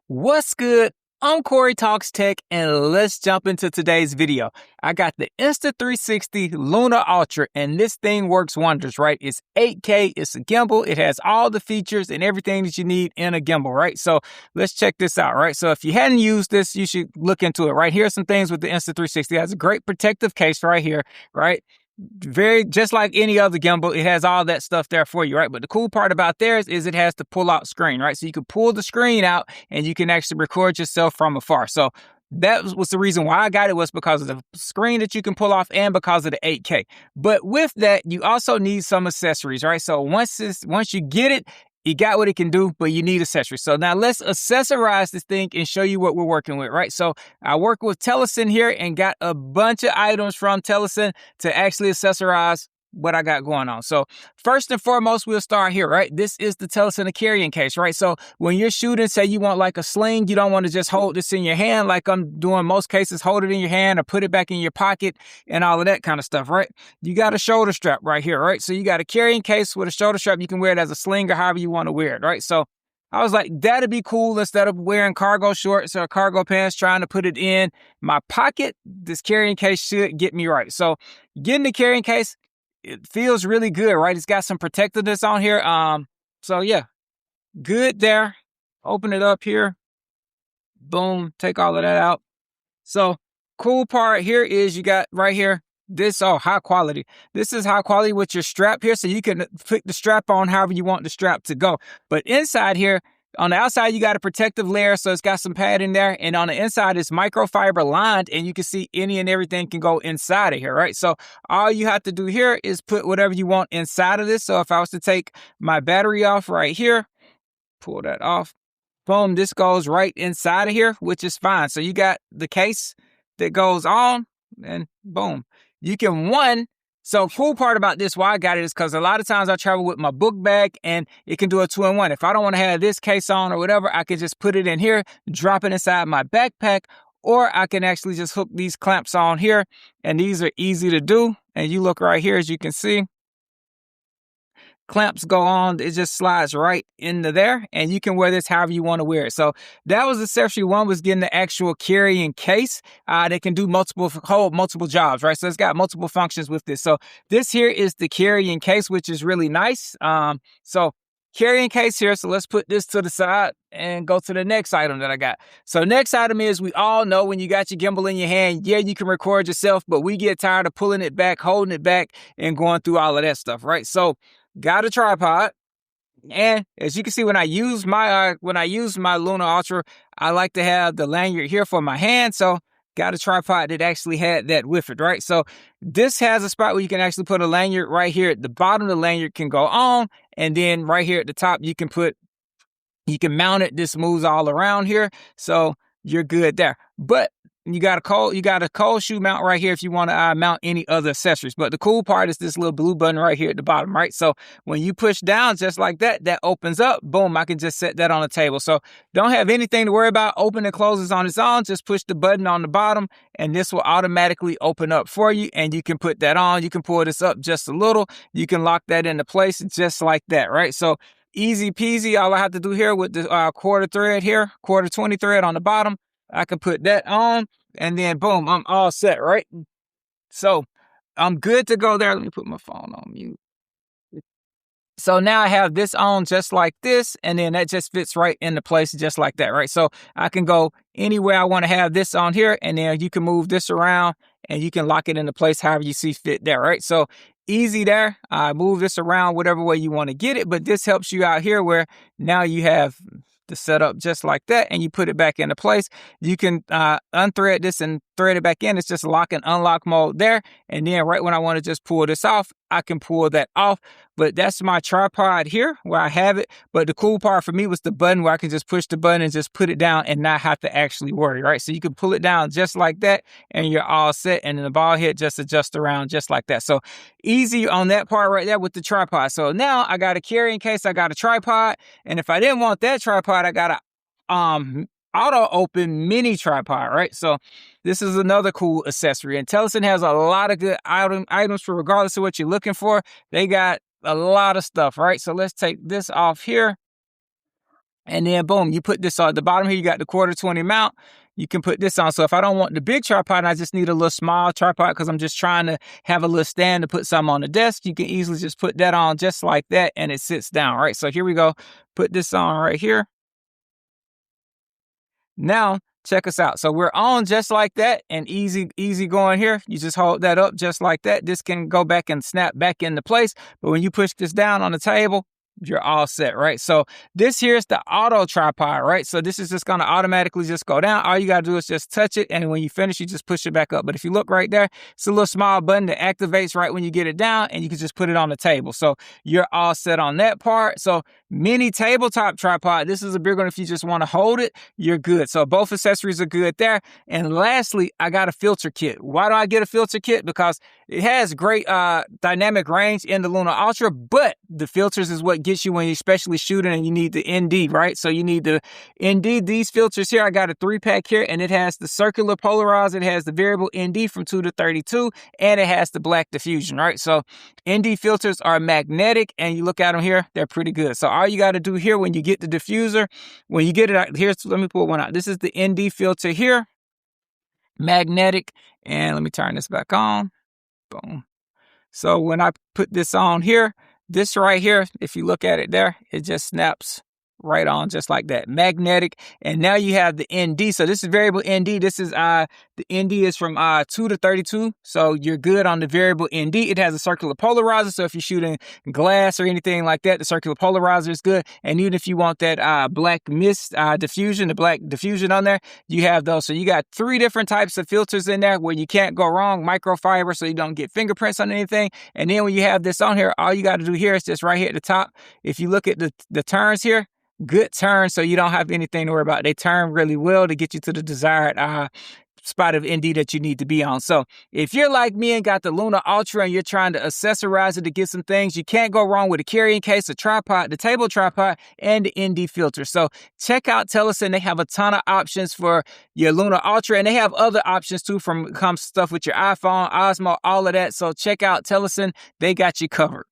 What's good? I'm Corey Talks Tech, and let's jump into today's video. I got the Insta360 Luna Ultra, and this thing works wonders, right? It's 8K, it's a gimbal, it has all the features and everything that you need in a gimbal, right? So let's check this out, right? So if you hadn't used this, you should look into it, right? Here's some things with the Insta360. It has a great protective case right here, right? Very just like any other gimbal, it has all that stuff there for you, right? But the cool part about theirs is it has the pull-out screen, right? So you can pull the screen out and you can actually record yourself from afar. So that was the reason why I got it, was because of the screen that you can pull off and because of the 8K. But with that, you also need some accessories, right? So once you get it, you got what it can do, but you need accessories. So now let's accessorize this thing and show you what we're working with, right? So I work with TELESIN here and got a bunch of items from TELESIN to actually accessorize what I got going on. So first and foremost, we'll start here, right? This is the TELESIN carrying case, right? So when you're shooting, say you want like a sling, you don't want to just hold this in your hand like I'm doing most cases, hold it in your hand or put it back in your pocket and all of that kind of stuff, right? You got a shoulder strap right here, right? So you got a carrying case with a shoulder strap. You can wear it as a sling or however you want to wear it, right? So I was like, that'd be cool instead of wearing cargo shorts or cargo pants, trying to put it in my pocket. This carrying case should get me right. So getting the carrying case, it feels really good, right? It's got some protectiveness on here. So yeah, good there. Open it up here. Boom, take all of that out. So cool part here is you got right here, this, high quality. This is high quality with your strap here. So you can put the strap on however you want the strap to go. But inside here, on the outside, you got a protective layer, so it's got some padding there. And on the inside, it's microfiber lined, and you can see any and everything can go inside of here, right? So all you have to do here is put whatever you want inside of this. So if I was to take my battery off right here, pull that off, boom, this goes right inside of here, which is fine. So you got the case that goes on, and boom. You can So cool part about this, why I got it, is because a lot of times I travel with my book bag and it can do a 2-in-1. If I don't want to have this case on or whatever, I can just put it in here, drop it inside my backpack, or I can actually just hook these clamps on here, and these are easy to do. And you look right here, as you can see, clamps go on, it just slides right into there, and you can wear this however you want to wear it. So that was accessory one, was getting the actual carrying case that can do hold multiple jobs, right? So it's got multiple functions with this. So this here is the carrying case, which is really nice. So carrying case here. So let's put this to the side and go to the next item that I got. So next item is, we all know when you got your gimbal in your hand, yeah, you can record yourself, but we get tired of pulling it back, holding it back, and going through all of that stuff, right? So got a tripod, and as you can see, when I use my Luna Ultra, I like to have the lanyard here for my hand. So got a tripod that actually had that with it, right? So this has a spot where you can actually put a lanyard right here at the bottom. The lanyard can go on, and then right here at the top, you can mount it. This moves all around here, so you're good there. But you got a cold shoe mount right here if you want to mount any other accessories. But the cool part is this little blue button right here at the bottom, right? So when you push down just like that, that opens up. Boom, I can just set that on the table. So don't have anything to worry about. Open and closes on its own. Just push the button on the bottom, and this will automatically open up for you, and you can put that on. You can pull this up just a little. You can lock that into place just like that, right? So easy peasy. All I have to do here with the quarter 20 thread on the bottom, I can put that on, and then boom, I'm all set, right? So I'm good to go there. Let me put my phone on mute. So now I have this on just like this, and then that just fits right into place just like that, right? So I can go anywhere I want to have this on here, and then you can move this around and you can lock it into place however you see fit there, right? So easy there. Move this around whatever way you want to get it, but this helps you out here where now you have the setup just like that, and you put it back into place. You can unthread this and thread it back in. It's just lock and unlock mode there, and then right when I want to just pull this off, I can pull that off. But that's my tripod here where I have it. But the cool part for me was the button, where I can just push the button and just put it down and not have to actually worry, right? So you can pull it down just like that, and you're all set, and then the ball head just adjusts around just like that. So easy on that part right there with the tripod. So now I got a carrying case, I got a tripod, and if I didn't want that tripod, I got a auto open mini tripod, right? So this is another cool accessory, and TELESIN has a lot of good items for regardless of what you're looking for. They got a lot of stuff, right? So let's take this off here, And then boom, you put this on the bottom here, you got the 1/4 mount. You can put this on. So if I don't want the big tripod and I just need a little small tripod because I'm just trying to have a little stand to put something on the desk, you can easily just put that on just like that and it sits down, right? So here we go. Put this on right here. Now, check us out. So we're on just like that and easy going here. You just hold that up just like that. This can go back and snap back into place. But when you push this down on the table, you're all set, right? So this here is the auto tripod, right? So this is just gonna automatically just go down. All you gotta do is just touch it, and when you finish, you just push it back up. But if you look right there, it's a little small button that activates right when you get it down, and you can just put it on the table. So you're all set on that part. So mini tabletop tripod, this is a big one. If you just wanna hold it, you're good. So both accessories are good there. And lastly, I got a filter kit. Why do I get a filter kit? Because it has great dynamic range in the Luna Ultra, but the filters is what gets you when you're especially shooting and you need the ND, right? So you need the ND. These filters here, I got a 3-pack here, and it has the circular polarizer, it has the variable ND from 2 to 32, and it has the black diffusion, right? So ND filters are magnetic, and you look at them here, they're pretty good. So all you got to do here when you get the diffuser, when you get it out, let me pull one out. This is the ND filter here, magnetic, and let me turn this back on. Boom. So when I put this on here, this right here, if you look at it there, it just snaps right on just like that, magnetic. And now you have the ND. So this is variable ND. This is the ND is from 2 to 32. So you're good on the variable ND. It has a circular polarizer. So if you're shooting glass or anything like that, the circular polarizer is good. And even if you want that black mist diffusion, the black diffusion on there, you have those. So you got 3 different types of filters in there where you can't go wrong. Microfiber, so you don't get fingerprints on anything. And then when you have this on here, all you got to do here is just right here at the top. If you look at the turns here, good turn, so you don't have anything to worry about. They turn really well to get you to the desired spot of ND that you need to be on. So if you're like me and got the Luna Ultra and you're trying to accessorize it to get some things, you can't go wrong with a carrying case, a tripod, the table tripod, and the ND filter. So check out TELESIN. They have a ton of options for your Luna Ultra, and they have other options too from comes stuff with your iPhone, Osmo, all of that. So check out TELESIN. They got you covered.